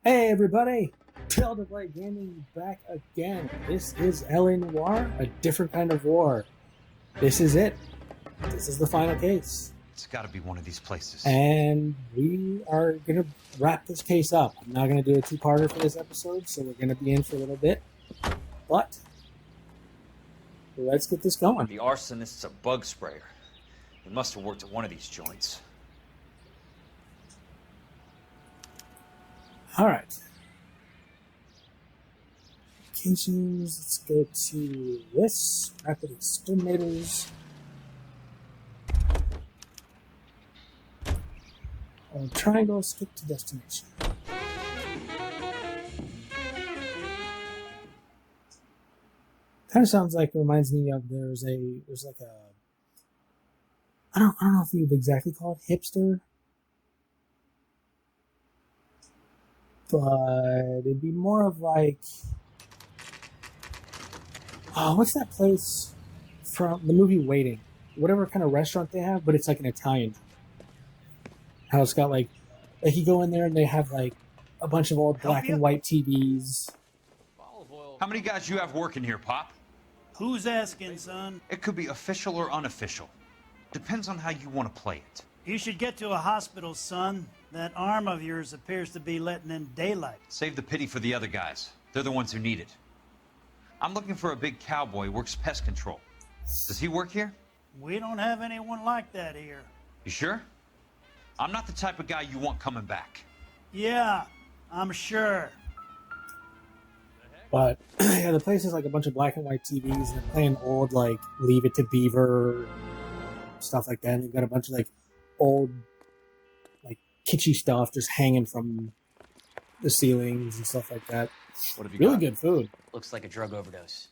Hey everybody! Tale to Play Gaming back again. This is Noire, a different kind of war. This is it. This is the final case. It's got to be one of these places. And we are going to wrap this case up. I'm not going to do a two-parter for this episode, so we're going to be in for a little bit. But let's get this going. The arsonist's a bug sprayer. He must have worked at one of these joints. Alright. Locations, let's go to this. Rapid Exterminators. Triangle, skip to destination. Kind of sounds like, reminds me of, there's like a, I don't know if you'd exactly call it hipster, but it'd be more of like, what's that place from the movie Waiting? Whatever kind of restaurant they have, but it's like an Italian. How it's got like you go in there and they have like a bunch of old black and white TVs. How many guys you have working here, Pop? Who's asking, son? It could be official or unofficial. Depends on how you want to play it. You should get to a hospital, son. That arm of yours appears to be letting in daylight. Save the pity for the other guys. They're the ones who need it. I'm looking for a big cowboy who works pest control. Does he work here? We don't have anyone like that here. You sure? I'm not the type of guy you want coming back. Yeah, I'm sure. But yeah, the place is like a bunch of black and white TVs, and they're playing old like Leave It to Beaver stuff like that. And they've got a bunch of like old like kitschy stuff just hanging from the ceilings and stuff like that. What have you really got? good food. Looks like a drug overdose.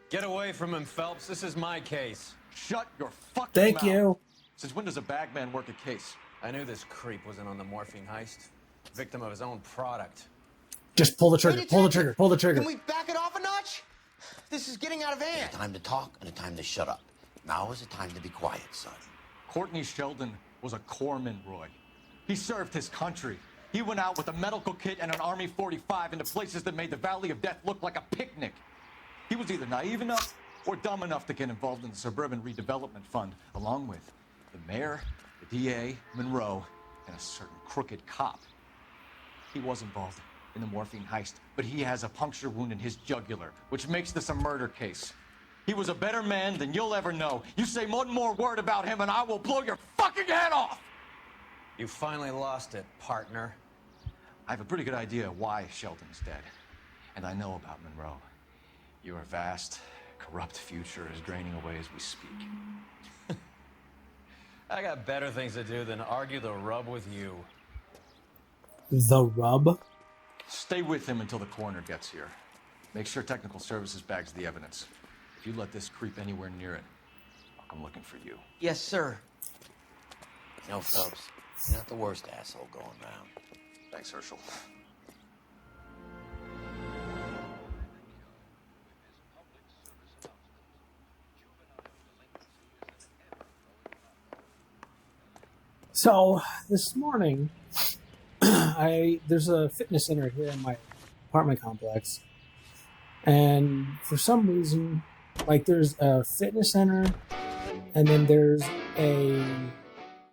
Get away from him, Phelps. This is my case. Shut your fucking Thank mouth. you. Since when does a bagman work a case? I knew this creep was in on the morphine heist. Victim of his own product. Just pull the trigger. Pull the trigger. Pull the trigger. Can we back it off a notch? This is getting out of hand. A time to talk and a time to shut up. Now is the time to be quiet, son. Courtney Sheldon was a corpsman, Roy. He served his country. He went out with a medical kit and an Army 45 into places that made the Valley of Death look like a picnic. He was either naive enough or dumb enough to get involved in the Suburban Redevelopment Fund, along with the mayor, the DA, Monroe, and a certain crooked cop. He was involved in the morphine heist, but he has a puncture wound in his jugular, which makes this a murder case. He was a better man than you'll ever know. You say one more word about him and I will blow your fucking head off! You finally lost it, partner. I have a pretty good idea why Sheldon's dead. And I know about Monroe. Your vast, corrupt future is draining away as we speak. I got better things to do than argue the rub with you. The rub. Stay with him until the coroner gets here. Make sure technical services bags the evidence. If you let this creep anywhere near it, I'll come looking for you. Yes, sir. No, Phelps, you're not the worst asshole going around. Thanks, Herschel. So this morning, there's a fitness center here in my apartment complex, and for some reason, like there's a fitness center, and then there's a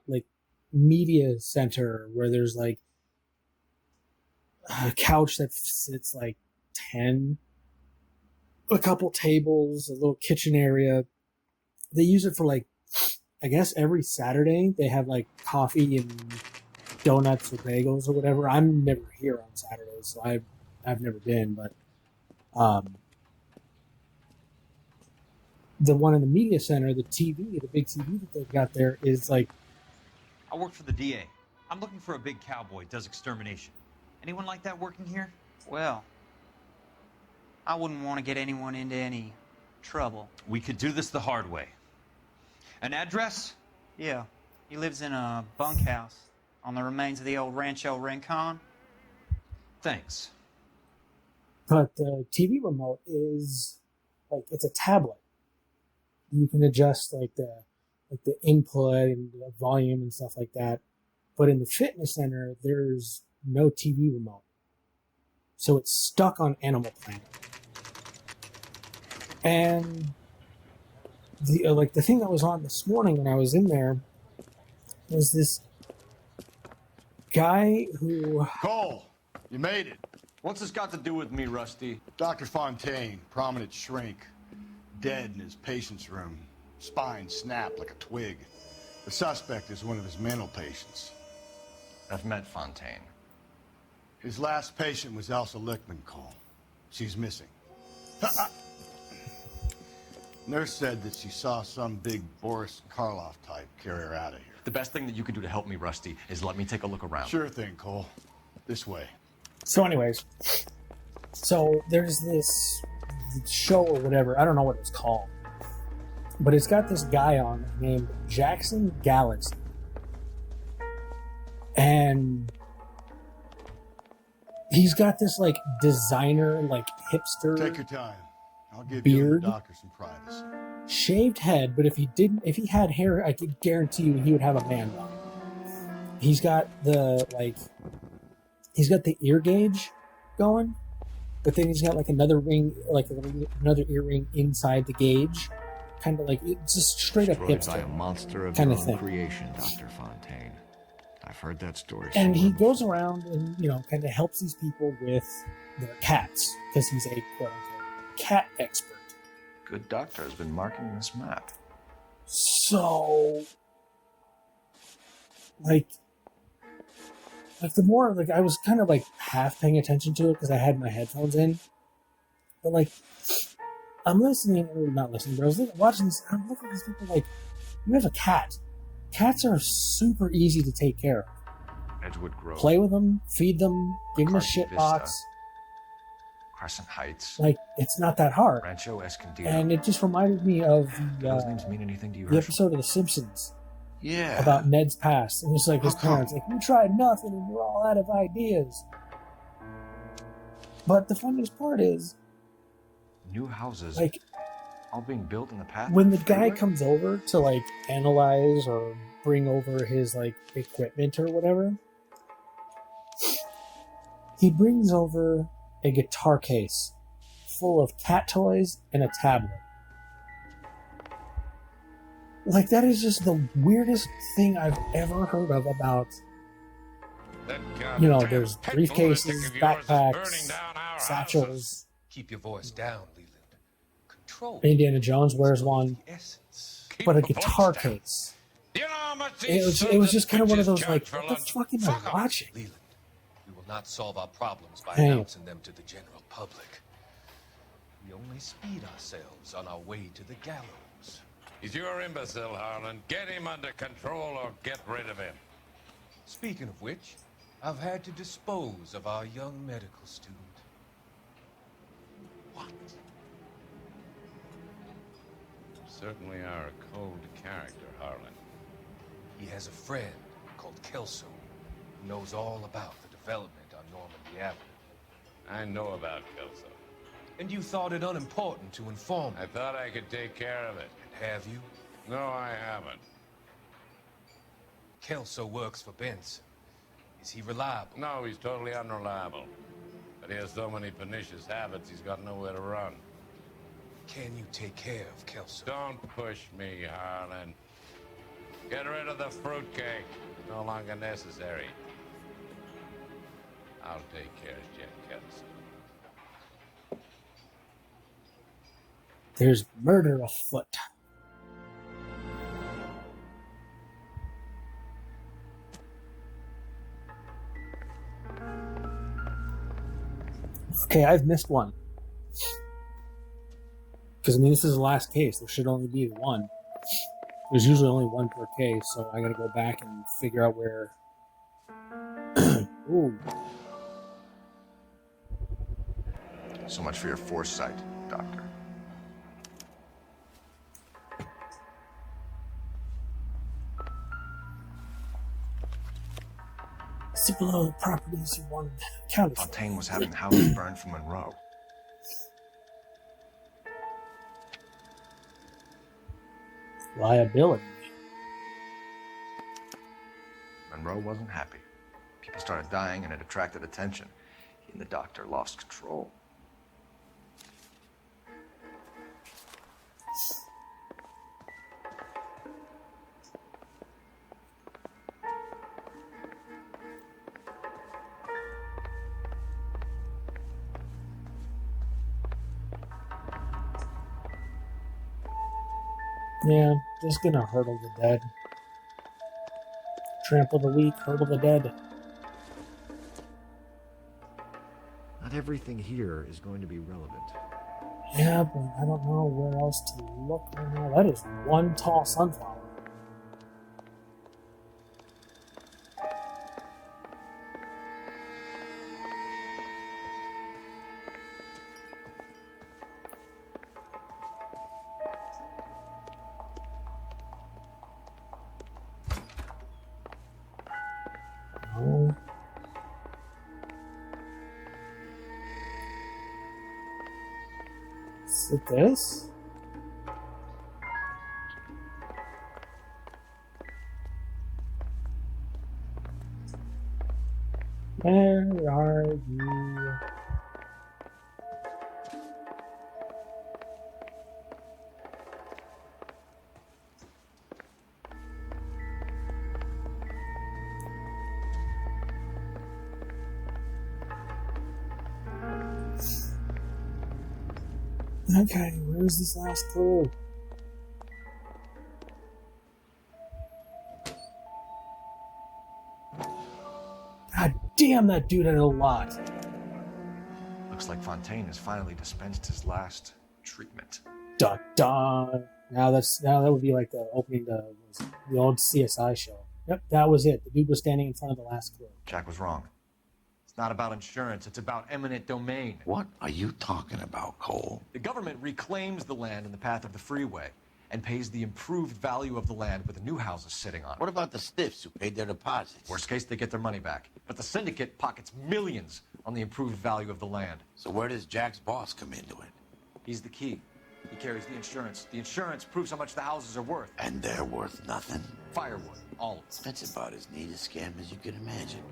like media center where there's like a couch that sits like 10, a couple tables, a little kitchen area. They use it for like, I guess every Saturday they have like coffee and donuts or bagels or whatever. I'm never here on Saturdays, so I've never been, but the one in the media center, the TV, the big TV that they've got there is like, I work for the DA. I'm looking for a big cowboy who does extermination. Anyone like that working here? Well, I wouldn't want to get anyone into any trouble. We could do this the hard way. An address? Yeah, he lives in a bunkhouse on the remains of the old Rancho Rincon. Thanks. but the TV remote is like, it's a tablet. You can adjust like the input and the volume and stuff like that. But in the fitness center, there's no TV remote. so it's stuck on Animal Planet. And the the thing that was on this morning when I was in there was this guy who... Cole, you made it. What's this got to do with me, Rusty? Dr. Fontaine, prominent shrink, dead in his patient's room, spine snapped like a twig. The suspect is one of his mental patients. I've met Fontaine. His last patient was Elsa Lickman, Cole. She's missing. Nurse said that she saw some big Boris Karloff type carry her out of here. The best thing that you can do to help me, Rusty, is let me take a look around. Sure thing, Cole. This way. So anyways, so there's this show or whatever, I don't know what it's called, but it's got this guy on named Jackson Galaxy. And he's got this like designer, like hipster Take your time. I'll give beard, you and the doctor some privacy. shaved head, but if he had hair, I could guarantee you he would have a man bun. He's got the ear gauge going, but then he's got like another ring, like another earring inside the gauge, kind of like it's just straight up Destroyed by a hipster monster of kind your of own thing. creation, Dr. Fontaine. I've heard that story. And he somewhere goes around and kind of helps these people with their cats because he's a quote unquote cat expert. Good doctor has been marking this map. So, like the more, I was kind of like half paying attention to it because I had my headphones in. But like, I'm listening, or not listening, but I was watching this, and I'm looking at these people like, you have a cat. Cats are super easy to take care of. Edgewood Grove. Play with them, feed them, give them a Cardi shit Vista. box. Crescent Heights. Like, it's not that hard. Rancho Escondido. And it just reminded me of Do those names mean anything to you, the Herschel? episode of The Simpsons. Yeah. About Ned's past. And it's like his parents, like, we tried nothing and we're all out of ideas. But the funniest part is, New houses. like, all being built in the path. when the of guy freeway? comes over to, like, analyze or bring over his, like, equipment or whatever, he brings over a guitar case full of cat toys and a tablet. Like, that is just the weirdest thing I've ever heard of about, there's briefcases, backpacks, satchels. Keep your voice down, Leland. Control. Indiana Jones wears one, but a guitar case. It was just kind of one of those, like, what the fuck am I watching? Leland, we will not solve our problems by Hey. announcing them to the general public. We only speed ourselves on our way to the gallows. He's your imbecile, Harlan. Get him under control or get rid of him. Speaking of which, I've had to dispose of our young medical student. What? You certainly are a cold character, Harlan. He has a friend called Kelso who knows all about the development on Normandy Avenue. I know about Kelso. And you thought it unimportant to inform me. I thought I could take care of it. And have you? No, I haven't. Kelso works for Benson. Is he reliable? No, he's totally unreliable. But he has so many pernicious habits, he's got nowhere to run. Can you take care of Kelso? Don't push me, Harlan. Get rid of the fruitcake. It's no longer necessary. I'll take care of Jen Kelso. There's murder afoot. Okay, I've missed one. Because, this is the last case. There should only be one. There's usually only one per case, so I gotta go back and figure out where... Ooh. So much for your foresight, Doctor. See below the properties you wanted counted for. Fontaine was having houses burned for Monroe. Liability. Monroe wasn't happy. People started dying and it attracted attention. He and the doctor lost control. Yeah, just gonna hurdle the dead. Trample the weak, hurdle the dead. Not everything here is going to be relevant. Yeah, but I don't know where else to look right now. That is one tall sunflower. Oh. Is it this? Where are you? Okay, where's this last clue? God damn, that dude had a lot. Looks like Fontaine has finally dispensed his last treatment. Dun dun. Now that would be like the opening to the old CSI show. Yep, that was it. The dude was standing in front of the last clue. Jack was wrong. It's not about insurance, it's about eminent domain. What are you talking about, Cole? The government reclaims the land in the path of the freeway and pays the improved value of the land with the new houses sitting on it. What about the stiffs who paid their deposits? Worst case, they get their money back. But the syndicate pockets millions on the improved value of the land. So where does Jack's boss come into it? He's the key. He carries the insurance. The insurance proves how much the houses are worth. And they're worth nothing? Firewood, all of it. That's about as neat a scam as you can imagine.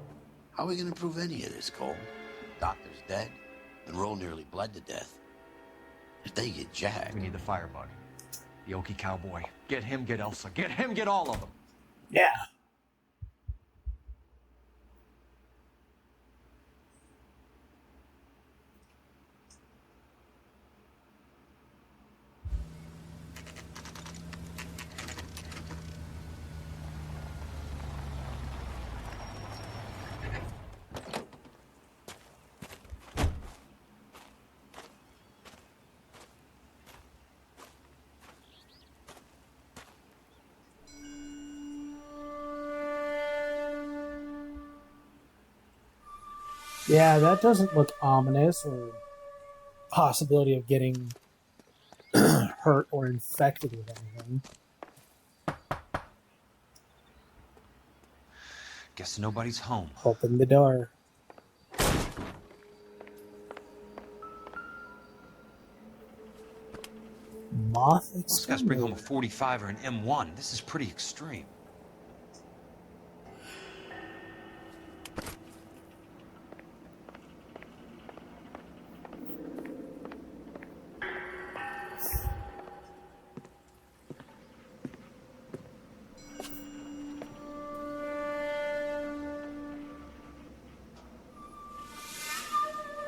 How are we gonna prove any of this, Cole? Doctor's dead, and Roll nearly bled to death. If they get Jack... We need the firebug. The Okie cowboy. Get him, get Elsa. Get him, get all of them. Yeah. Yeah, that doesn't look ominous or possibility of getting hurt or infected with anything. Guess nobody's home. Open the door. Moth Those guys bring home a 45 or an M1. This is pretty extreme.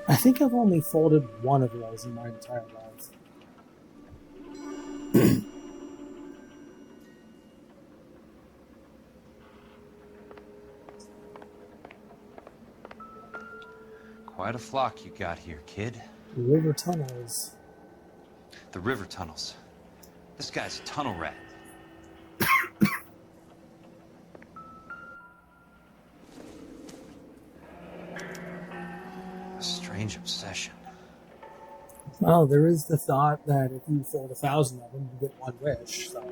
I think I've only folded one of those in my entire life. Quite a flock you got here, kid. River tunnels. The river tunnels. This guy's a tunnel rat. A strange obsession. Well, there is the thought that if you fold 1,000 of them, you get one wish, so...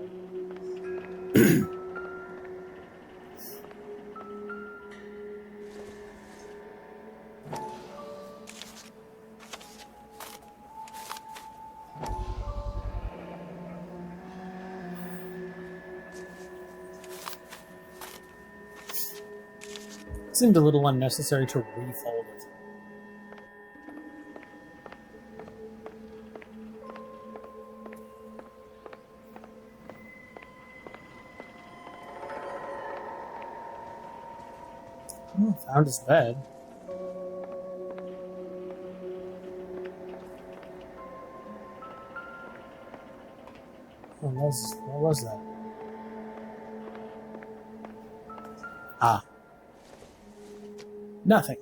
Seemed a little unnecessary to refold it. Oh, found his bed. What was that? Ah. Nothing.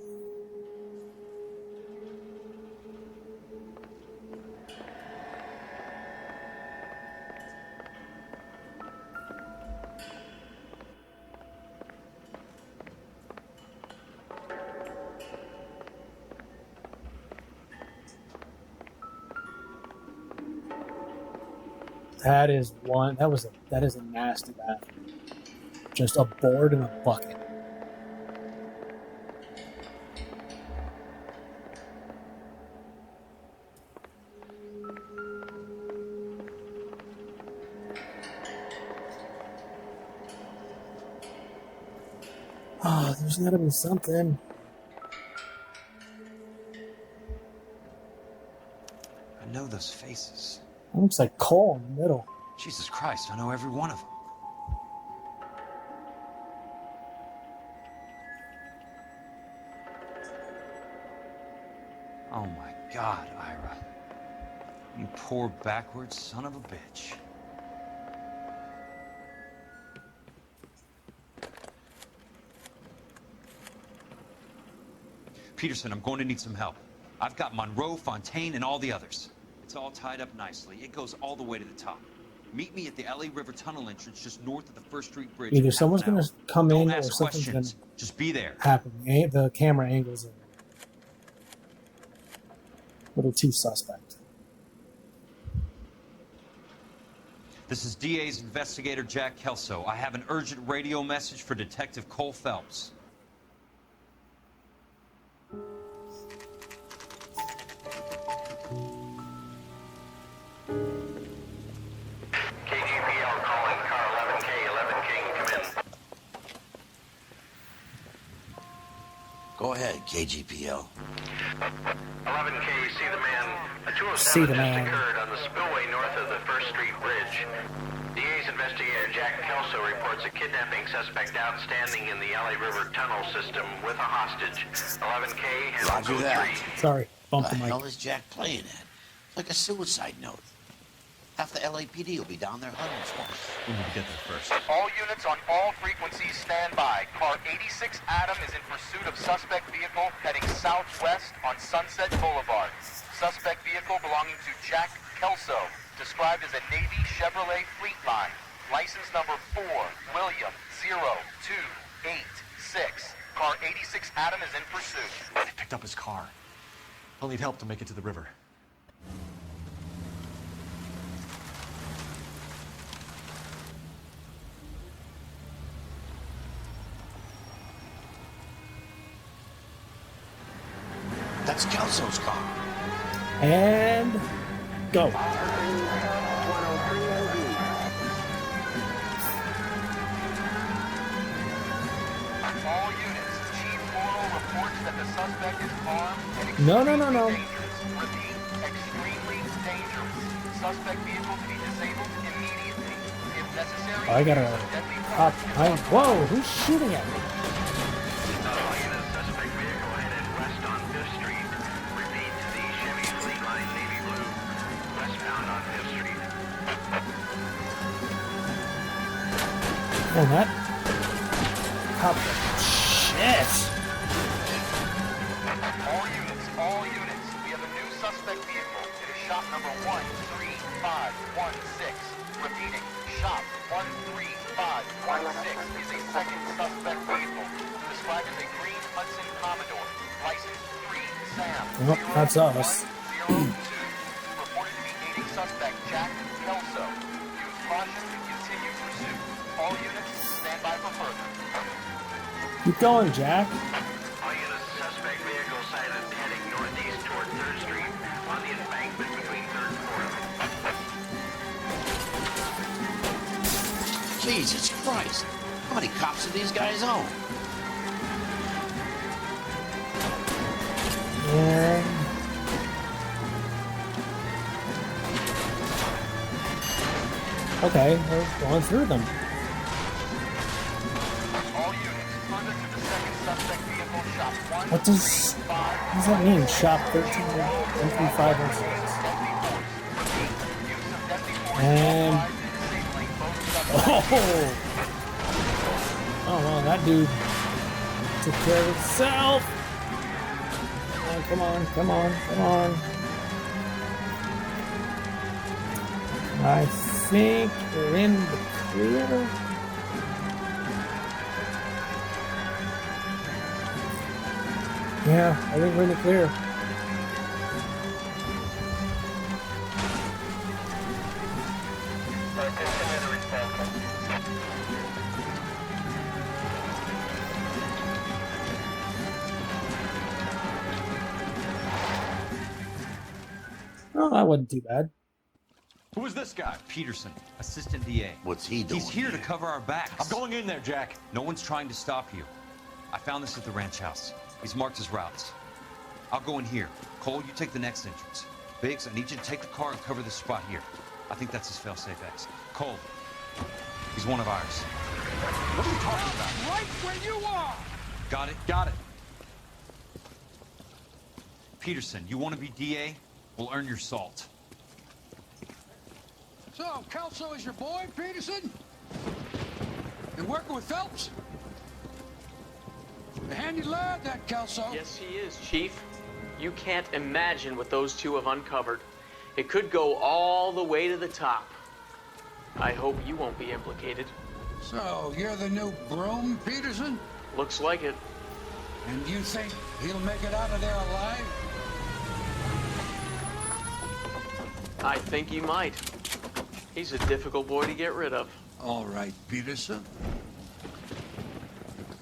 That is one. That is a nasty bathroom. Just a board and a bucket. Oh, there's gotta be something. I know those faces. It looks like Cole in the middle. Jesus Christ, I know every one of them. Oh my God, Ira. You poor backwards son of a bitch. Peterson, I'm going to need some help. I've got Monroe, Fontaine, and all the others. It's all tied up nicely. It goes all the way to the top. Meet me at the LA River Tunnel entrance just north of the First Street Bridge. Either someone's going to come in or ask something's going questions. to Just be there. happen. The camera angles are a little too suspect. This is DA's investigator Jack Kelso. I have an urgent radio message for Detective Cole Phelps. Go ahead, KGPL. 11K, see the man. A 207 See the just man. occurred on the spillway north of the First Street Bridge. DA's investigator Jack Kelso reports a kidnapping suspect outstanding in the LA River tunnel system with a hostage. 11K, handle Roger code that. 3. Sorry, bumped The the mic. hell is Jack playing at? Like a suicide note. Half the LAPD will be down there hunting for him. We need to get there first. All units on all frequencies stand by. Car 86 Adam is in pursuit of suspect vehicle heading southwest on Sunset Boulevard. Suspect vehicle belonging to Jack Kelso, described as a Navy Chevrolet Fleetline. License number 4, William 0286. Car 86 Adam is in pursuit. They picked up his car. I'll need help to make it to the river. That's Kelso's car. And go. All units, Chief Morrow reports that the suspect is armed and No. dangerous. Repeat, extremely dangerous. Suspect vehicle to be disabled immediately. If necessary, I gotta deadly up. force. Whoa, who's shooting at me? Suspect vehicle headed west on 5th Street. Repeat, the Chevy Fleetline Navy Blue. Westbound on 5th Street. And that cop. Shit. All units, we have a new suspect vehicle. It is shop number 13516. Repeating, shop 13516 is a second suspect vehicle, described as a green Hudson Commodore, license 3 Sam. Well, that's us. 0102. Reported to be aiding suspect Jack Kelso. Use caution and continue pursuit. All units, stand by for further. Keep going, Jack. All units, suspect vehicle sighted heading northeast toward 3rd Street on the embankment between 3rd and 4th. Jesus Christ. How many cops do these guys own? And okay, we're going through them. All units, further to the second suspect What does that mean? Shop 13.135 and oh well, that dude took care of himself. Come on, come on, come on. I think we're in the clear. Yeah, I think we're in the clear. Oh, that wasn't too bad. Who is this guy? Peterson, assistant DA. What's he doing? He's here to cover our backs. I'm going in there, Jack. No one's trying to stop you. I found this at the ranch house. He's marked his routes. I'll go in here. Cole, you take the next entrance. Biggs, I need you to take the car and cover this spot here. I think that's his fail-safe exit. Cole, he's one of ours. What are you talking about? Right where you are! Got it? Got it. Peterson, you want to be DA? We'll earn your salt. So, Kelso is your boy, Peterson? Been working with Phelps? A handy lad, that Kelso. Yes, he is, Chief. You can't imagine what those two have uncovered. It could go all the way to the top. I hope you won't be implicated. So, you're the new broom, Peterson? Looks like it. And you think he'll make it out of there alive? I think he might. He's a difficult boy to get rid of. All right, Peterson.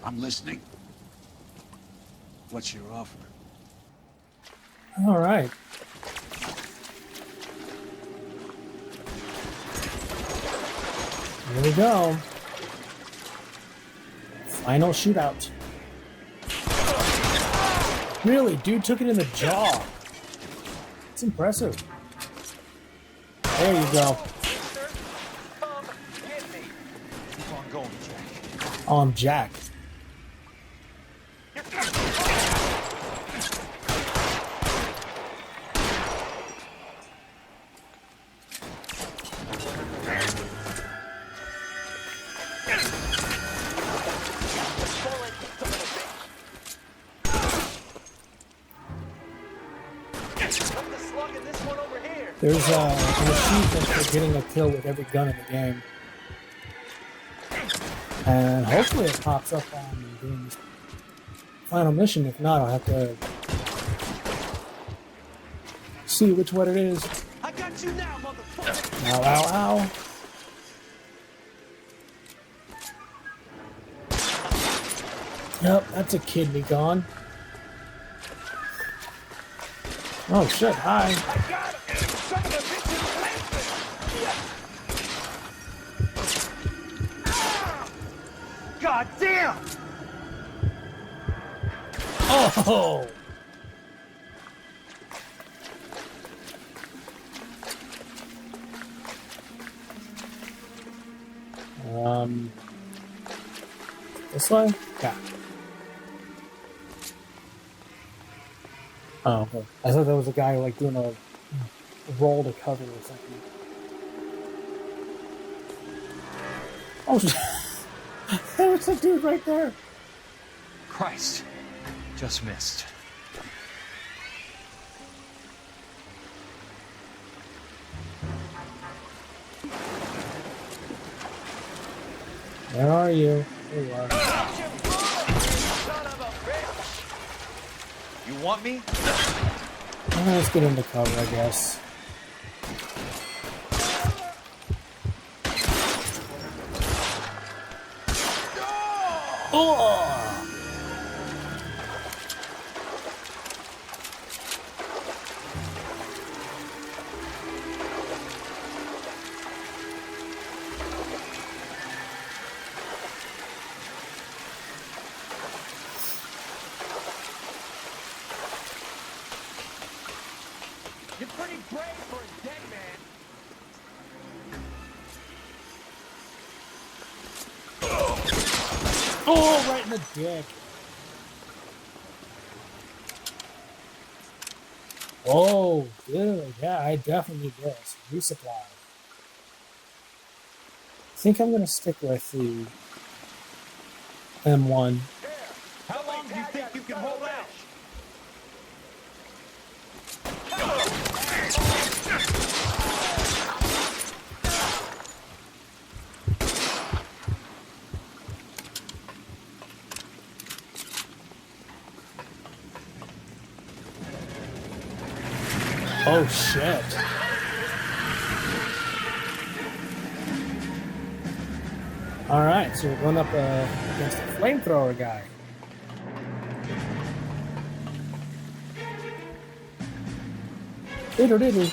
I'm listening. What's your offer? All right. Here we go. Final shootout. Really, dude took it in the jaw. It's impressive. There you go. Keep on going, Jack. Oh, I'm jacked. There's an achievement for getting a kill with every gun in the game. And hopefully it pops up on doing this final mission. If not, I'll have to see which one it is. I got you now, motherfucker! Ow, ow, ow. Yep, that's a kidney gone. Oh shit, hi. God damn! Oh! This way? Yeah. Oh, okay. I thought there was a guy like doing a roll to cover or something. Oh shit! There was a dude right there. Christ. Just missed. Where are you? There you are. You want me? Let's get into cover, I guess. Oh! You're pretty brave for a dead man. Oh, right in the dick. Oh, dude, yeah, I definitely need this. Resupply. I think I'm gonna stick with the M1. How long do you think you can hold out? Oh shit. Alright, so we're going up against the flamethrower guy. Diddle diddle.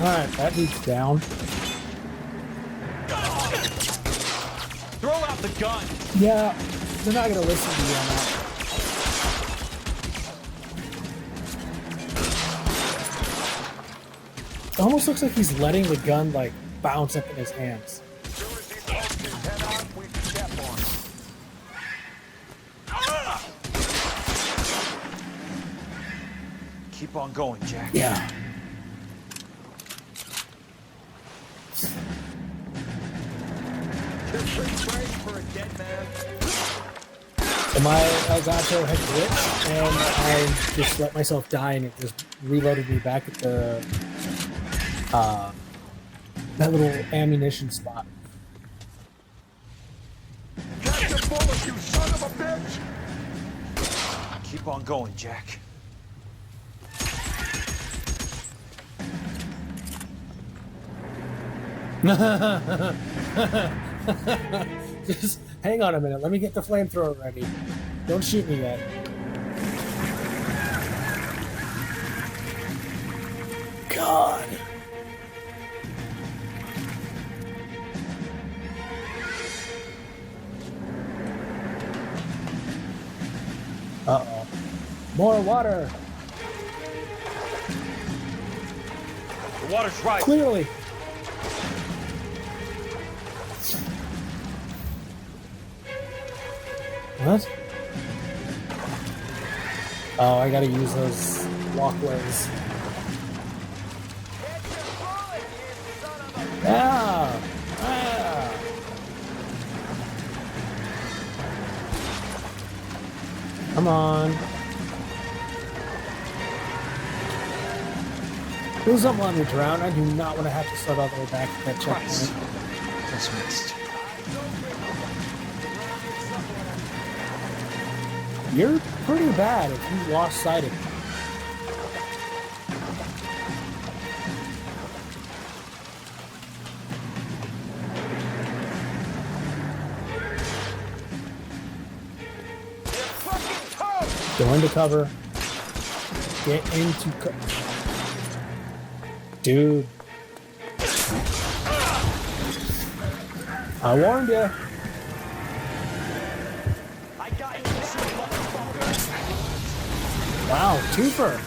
Alright, that dude's down. Throw out the gun. Yeah, they're not gonna listen to you on that. It almost looks like he's letting the gun like bounce up in his hands. Keep on going, Jack. Yeah. You're pretty brave for a dead man. So my Elgato had glitched, and I just let myself die, and it just reloaded me back at the that little ammunition spot. Catch a bullet, you son of a bitch! Keep on going, Jack. Just hang on a minute. Let me get the flamethrower ready. Don't shoot me yet. God. Uh-oh. More water. The water's right. Clearly. What? Oh, I gotta use those walkways. Yeah! Yeah! Come on. Please don't let me drown. I do not want to have to start all the way back at that checkpoint. Just missed. You're pretty bad if you lost sight of me. Go into cover. Get into cover. Dude. I warned you. Wow, twofer.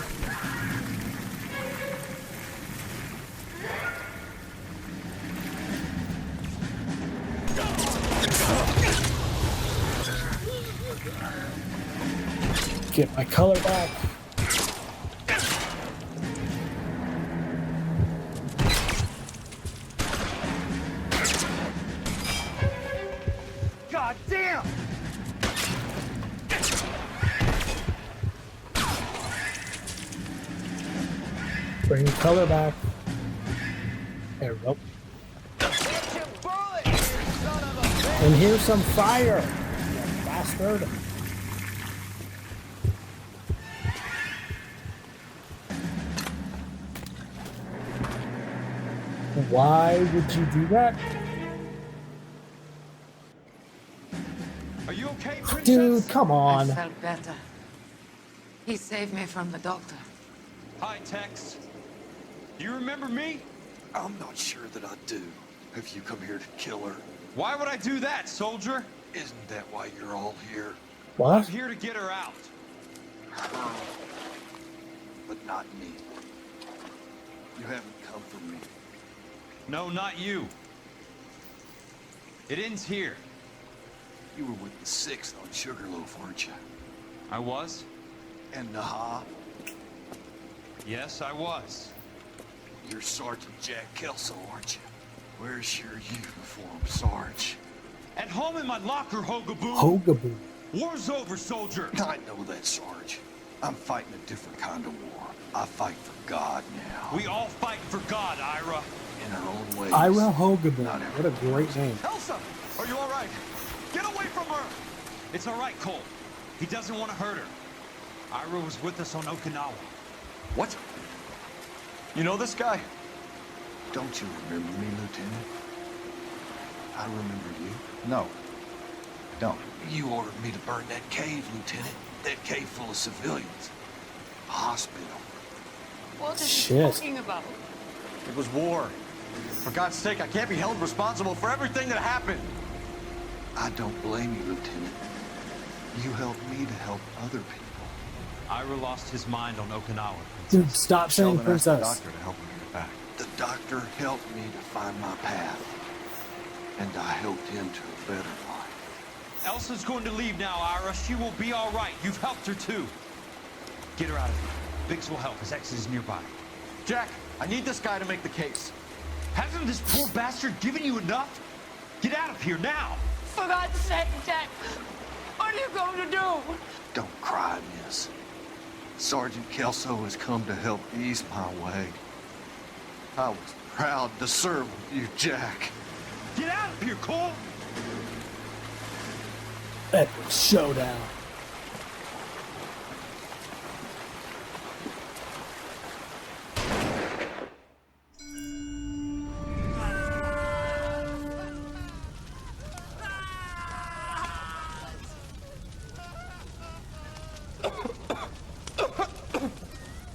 Get my color back. God damn! Bring the color back. There we go. And here's some fire. You bastard. Why would you do that? Are you okay, Princess? Dude, come on. I felt better. He saved me from the doctor. Hi, Tex. Do you remember me? I'm not sure that I do. Have you come here to kill her? Why would I do that, soldier? Isn't that why you're all here? What? I'm here to get her out. Her. But not me. You haven't come for me. No, not you. It ends here. You were with the 6th on Sugarloaf, weren't you? I was? And Naha, Yes, I was. you're Sergeant Jack Kelso, aren't you? Where's your uniform, Sarge? At home in my locker, Hogaboo. Hogaboo. War's over, soldier. I know that, Sarge. I'm fighting a different kind of war. I fight for God now. We all fight for God, Ira. In our own ways. Ira Hogaboo. What a great name. Elsa, are you all right? Get away from her! It's all right, Cole. He doesn't want to hurt her. Ira was with us on Okinawa. What? You know this guy? Don't you remember me, Lieutenant? I remember you. No. Don't. You ordered me to burn that cave, Lieutenant. That cave full of civilians. A hospital. What is Shit. he talking about? It was war. For God's sake, I can't be held responsible for everything that happened. I don't blame you, Lieutenant. You helped me to help other people. Ira lost his mind on Okinawa. Dude, stop saying Sheldon asked the princess. doctor to help me get back. The doctor helped me to find my path. And I helped him to a better life. Elsa's going to leave now, Ira. She will be all right. You've helped her, too. Get her out of here. Biggs will help. His exit is nearby. Jack, I need this guy to make the case. Hasn't this poor bastard given you enough? Get out of here now. For God's sake, Jack! What are you going to do? Don't cry, miss. Sergeant Kelso has come to help ease my way. I was proud to serve with you, Jack. Get out of here, Cole. Epic showdown.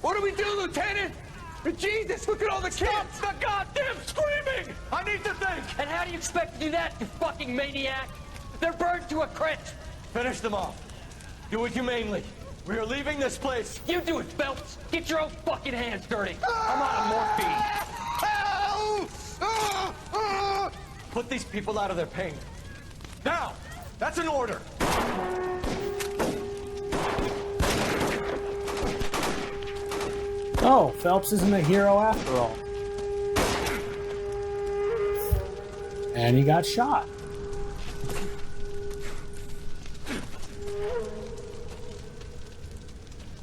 What do we do, Lieutenant? Jesus, look at all the kids! Stop the goddamn screaming! I need to think! And how do you expect to do that, you fucking maniac? They're burned to a crisp. Finish them off. Do it humanely. We are leaving this place. You do it, Phelps. Get your own fucking hands dirty. I'm out of morphine. Put these people out of their pain. Now! That's an order! Oh, Phelps isn't a hero after all. And he got shot.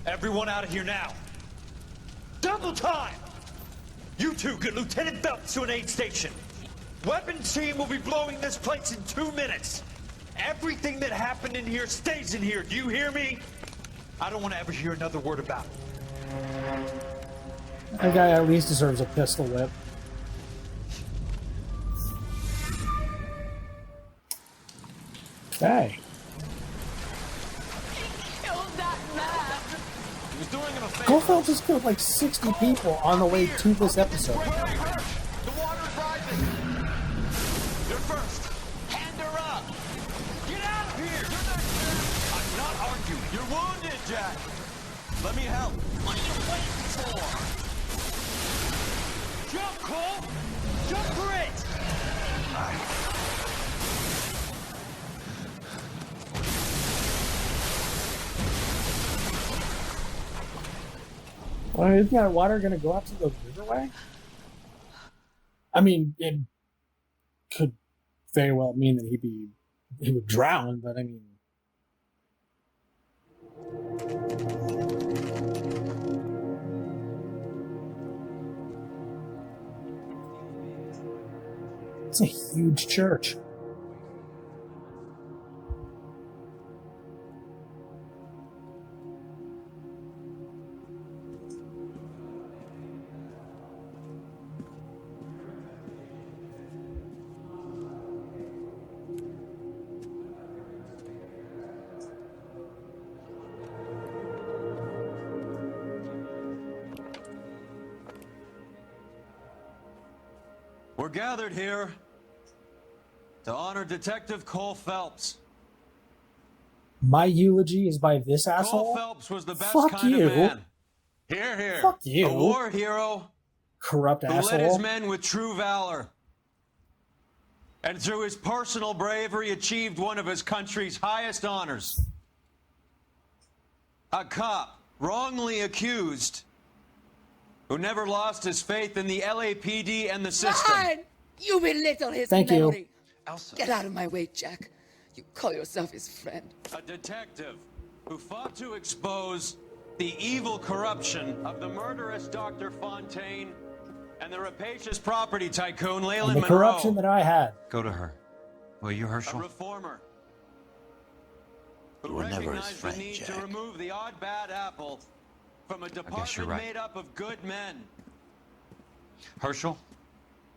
Everyone out of here now. Double time! You two get Lieutenant Phelps to an aid station. Weapons team will be blowing this place in 2 minutes. Everything that happened in here stays in here. Do you hear me? I don't want to ever hear another word about it. That guy at least deserves a pistol whip. Okay. Killed that man! He was doing him a favor. Cole Phelps has killed like 60 people on the way to this episode. The water's rising. You're first. Hand her up! Get out of here! I'm not arguing. You're wounded, Jack. Let me help. What are you waiting for? Jump, Cole! Jump for it! Well, isn't that water going to go out to the riverway? I mean, it could very well mean that he would drown, but I mean... It's a huge church. We're gathered here to honor Detective Cole Phelps. My eulogy is by this asshole? Cole Phelps was the best Fuck kind you. of man. Here, here. Fuck you. A war hero Corrupt who led his asshole. men with true valor. And through his personal bravery achieved one of his country's highest honors. A cop wrongly accused, who never lost his faith in the LAPD and the system. Fine! You belittle his Thank you. memory. Elsa. Get out of my way, Jack. You call yourself his friend. A detective who fought to expose the evil corruption of the murderous Dr. Fontaine and the rapacious property tycoon And Leyland the Monroe. corruption that I had. Go to her. Will you, A Herschel? reformer. Who You were never his recognized friend, the need Jack. to remove the odd bad apple from a department right. made up of good men. Herschel?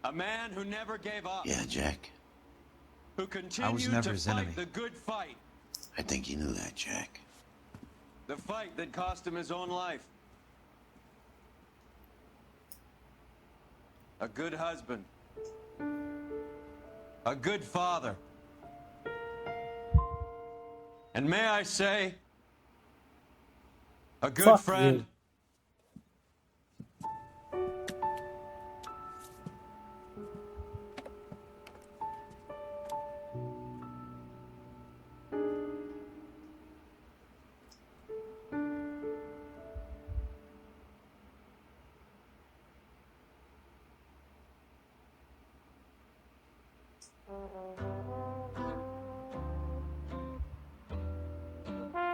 A man who never gave up. Yeah, Jack. Who continued never to his fight enemy. the good fight. I think you knew that, Jack. The fight that cost him his own life. A good husband. A good father. And may I say, a good Fuck friend. you.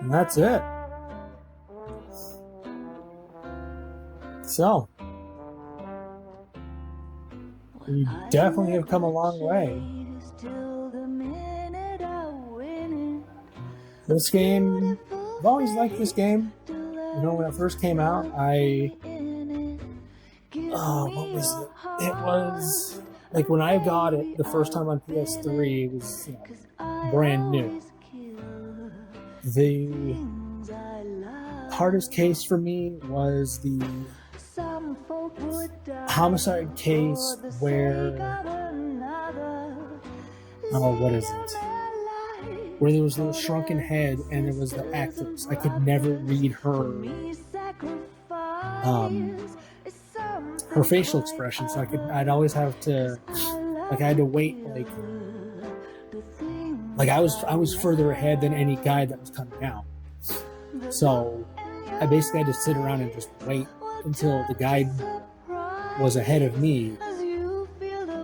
And that's it. So, we definitely have come a long way. This game, I've always liked this game. You know, when it first came out, what was it? It was, like, when I got it the first time on PS3, it was, brand new. The hardest case for me was the homicide case where, what is it? Where there was a little shrunken head and there was the actress. I could never read her facial expression, so I'd always have to, I had to wait, I was further ahead than any guide that was coming out. So I basically had to sit around and just wait until the guide was ahead of me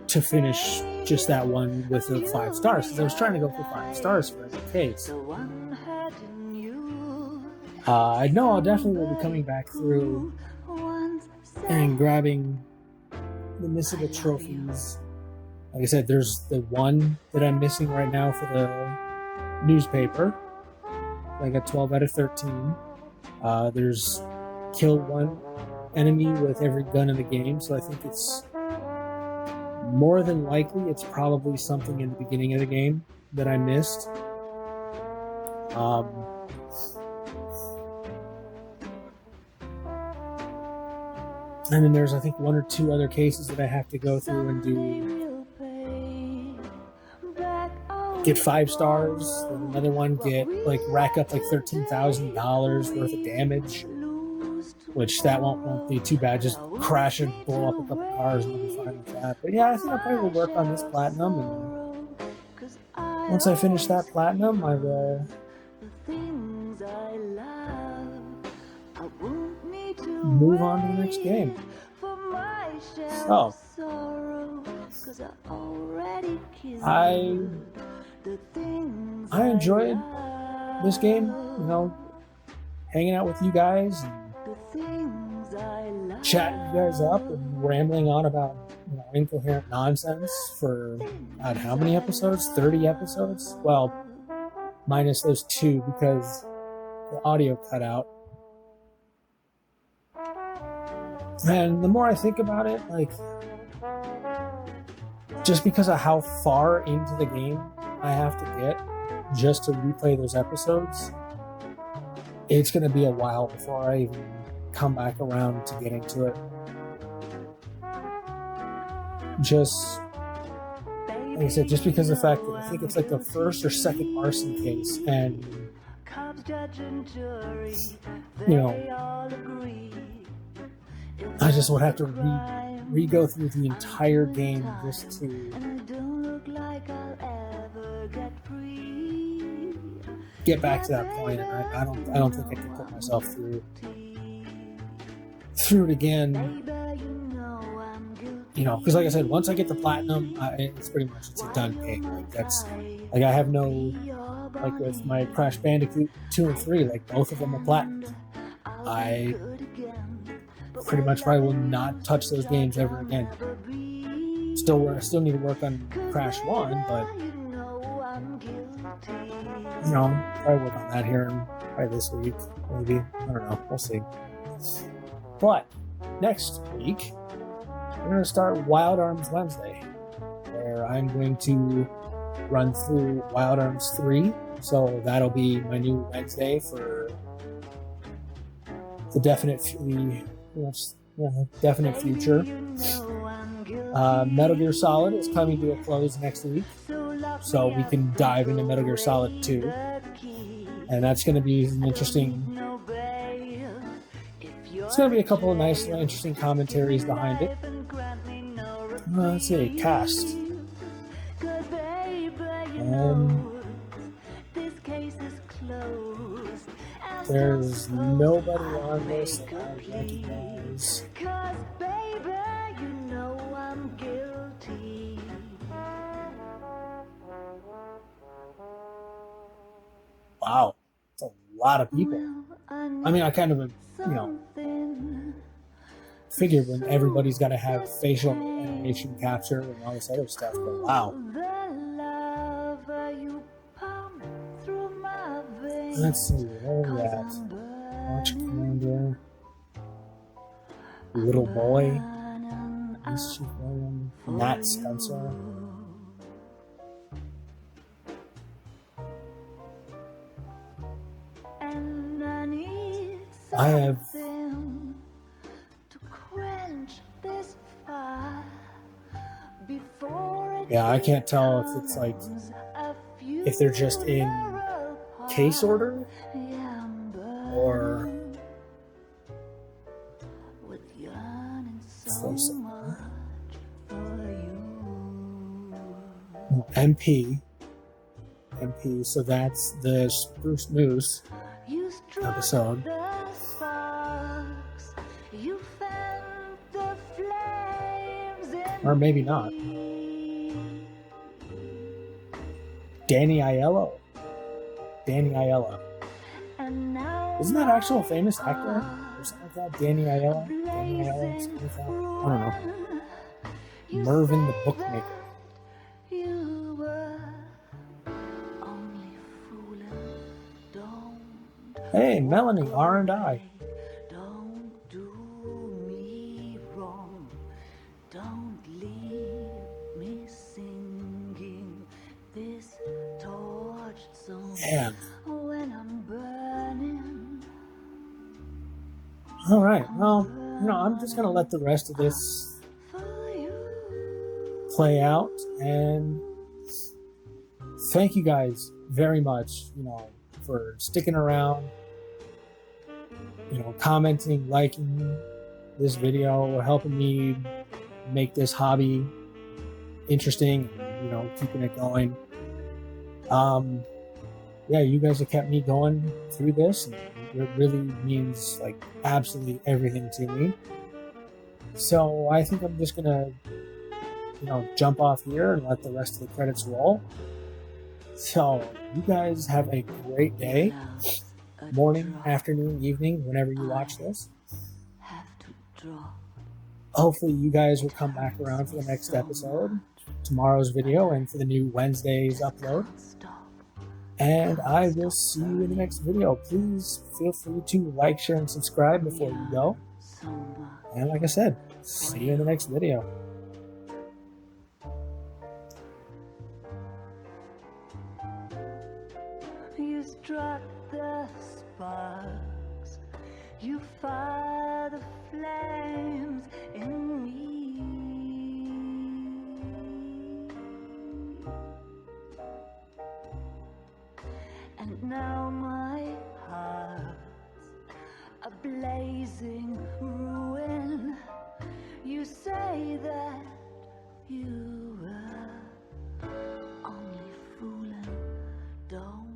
to finish just that one with the 5 stars, because I was trying to go for 5 stars for every case. I know I'll definitely will be coming back through and grabbing the missable trophies. Like I said, there's the one that I'm missing right now for the newspaper. I got 12 out of 13. There's kill one enemy with every gun in the game, so I think it's more than likely it's probably something in the beginning of the game that I missed. And then there's, I think, 1 or 2 other cases that I have to go through and do. Get 5 stars, then another one rack up $13,000 worth of damage, which that won't be too bad. Just crash and blow up a couple cars and I'll be fine with that. But yeah, I think I'll probably work on this platinum, and once I finish that platinum, I will move on to the next game. So, I enjoyed this game, hanging out with you guys and chatting you guys up and rambling on about incoherent nonsense for how many episodes? 30 episodes? Well, minus those 2 because the audio cut out. And the more I think about it, just because of how far into the game I have to get just to replay those episodes, it's going to be a while before I even come back around to getting to it. Just, like I said, just because of the fact that I think it's like the first or second arson case, and, I just would have to re-go through the entire game just to get back to that point, and I don't think I can put myself through it again. You know, because like I said, once I get the platinum, it's pretty much it's a done game. Like that's like I have no like with my Crash Bandicoot 2 and 3, like both of them are platinum. I pretty much probably will not touch those games ever again. I still need to work on Crash 1, but you know, probably work on that here probably this week, maybe. I don't know. We'll see. But next week, we're going to start Wild Arms Wednesday, where I'm going to run through Wild Arms 3. So that'll be my new Wednesday for the definite future. Metal Gear Solid is coming to a close next week, so we can dive into Metal Gear Solid 2. And that's going to be an interesting... It's going to be a couple of nice, interesting commentaries behind it. Let's see, cast. There's nobody on this that I recognize. Wow, that's a lot of people. I mean, I kind of, figured when everybody's got to have facial animation capture and all this other stuff, but wow. Let's see, where are we at? Watch Commander. Little Boy. Mischief William. Matt Spencer. I have... Yeah, I can't tell if it's like... if they're just in case order or MP, so that's the Spruce Moose episode. Or maybe not. Danny Aiello. Isn't that actual famous actor? Or something like that? Danny Aiello? Something like that? I don't know. Mervyn the Bookmaker. Hey, Melanie, R&I. Man. All right. Well, I'm just gonna let the rest of this play out, and thank you guys very much, for sticking around, commenting, liking this video, helping me make this hobby interesting, keeping it going. Yeah, you guys have kept me going through this, and it really means like absolutely everything to me. So I think I'm just gonna, jump off here and let the rest of the credits roll. So you guys have a great day, morning, afternoon, evening, whenever you watch this. Hopefully you guys will come back around for the next episode, tomorrow's video, and for the new Wednesday's upload. And I will see you in the next video. Please feel free to like, share, and subscribe before you go. And like I said, see you in the next video. You struck the sparks, you fire the flames in me. And now my heart's a blazing ruin. You say that you were only fooling. Don't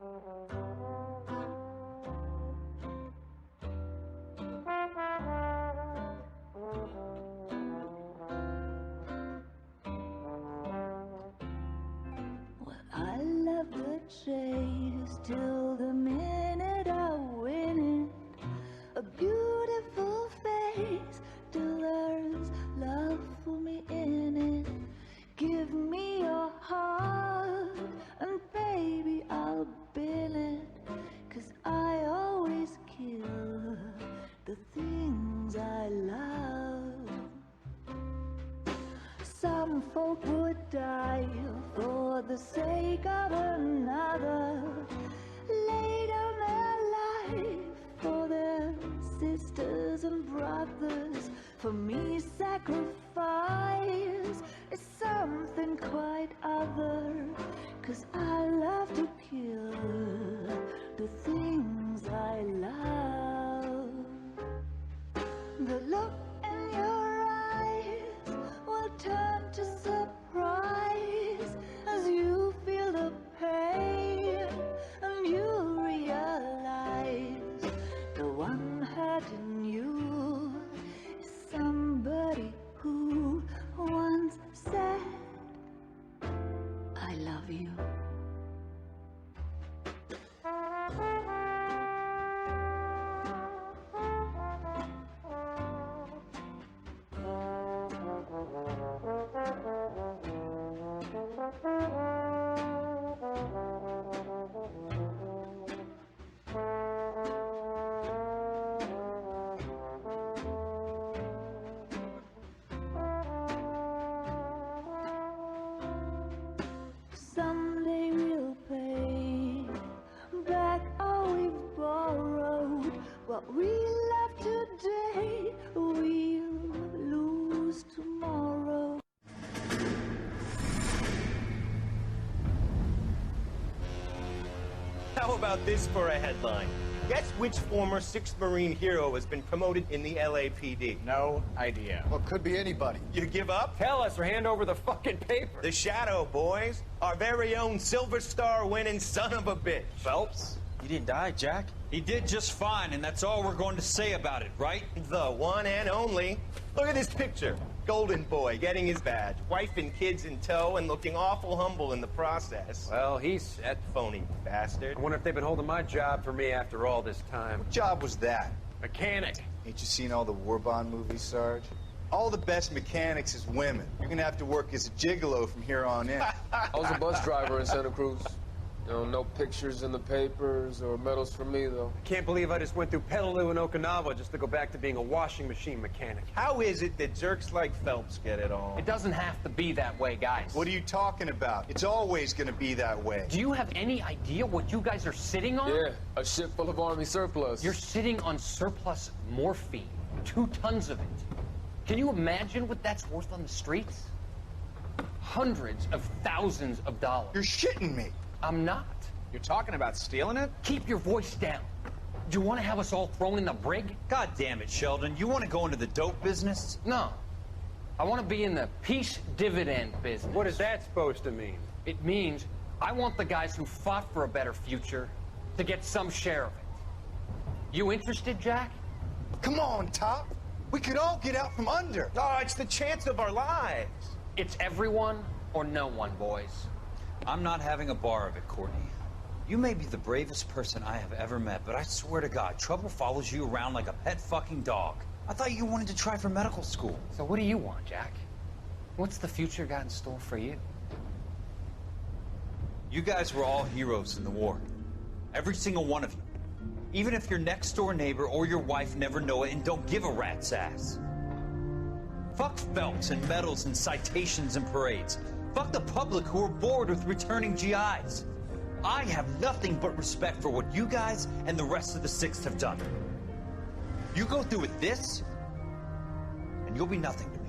I love the chase till the minute I win it. A beautiful face delivers love for me in it. Give me your heart and baby I'll bill it. 'Cause I always kill the things I love. Some folk would die for the sake of another. Lay down their life for their sisters and brothers. For me, sacrifice is something quite other. 'Cause I love to kill the things I love. The look in your eyes will turn to surprise as you feel the pain and you realize the one hurting you is somebody who once said, I love you. Someday we'll pay back all we've borrowed. What we love today, we'll lose tomorrow. How about this for a headline? Guess which former 6th Marine hero has been promoted in the LAPD? No idea. Well, it could be anybody. You give up? Tell us or hand over the fucking paper. The Shadow, boys. Our very own Silver Star winning son of a bitch. Phelps? You didn't die, Jack. He did just fine, and that's all we're going to say about it, right? The one and only. Look at this picture. Golden boy getting his badge, wife and kids in tow, and looking awful humble in the process. Well, he's set. Phony bastard. I wonder if they've been holding my job for me after all this time. What job was that? Mechanic. Ain't you seen all the war bond movies, Sarge? All the best mechanics is women. You're gonna have to work as a gigolo from here on in. I was a bus driver in Santa Cruz. You know, no pictures in the papers or medals for me, though. I can't believe I just went through Petaloo and Okinawa just to go back to being a washing machine mechanic. How is it that jerks like Phelps get it all? It doesn't have to be that way, guys. What are you talking about? It's always gonna be that way. Do you have any idea what you guys are sitting on? Yeah, a ship full of Army surplus. You're sitting on surplus morphine. 2 tons of it. Can you imagine what that's worth on the streets? Hundreds of thousands of dollars. You're shitting me. I'm not. You're talking about stealing it? Keep your voice down. Do you want to have us all thrown in the brig? God damn it, Sheldon. You want to go into the dope business? No. I want to be in the peace dividend business. What is that supposed to mean? It means I want the guys who fought for a better future to get some share of it. You interested, Jack? Come on, Top. We could all get out from under. Oh, it's the chance of our lives. It's everyone or no one, boys. I'm not having a bar of it, Courtney. You may be the bravest person I have ever met, but I swear to God, trouble follows you around like a pet fucking dog. I thought you wanted to try for medical school. So what do you want, Jack? What's the future got in store for you? You guys were all heroes in the war. Every single one of you. Even if your next door neighbor or your wife never know it and don't give a rat's ass. Fuck Phelps and medals and citations and parades. Fuck the public who are bored with returning GIs. I have nothing but respect for what you guys and the rest of the 6th have done. You go through with this, and you'll be nothing to me.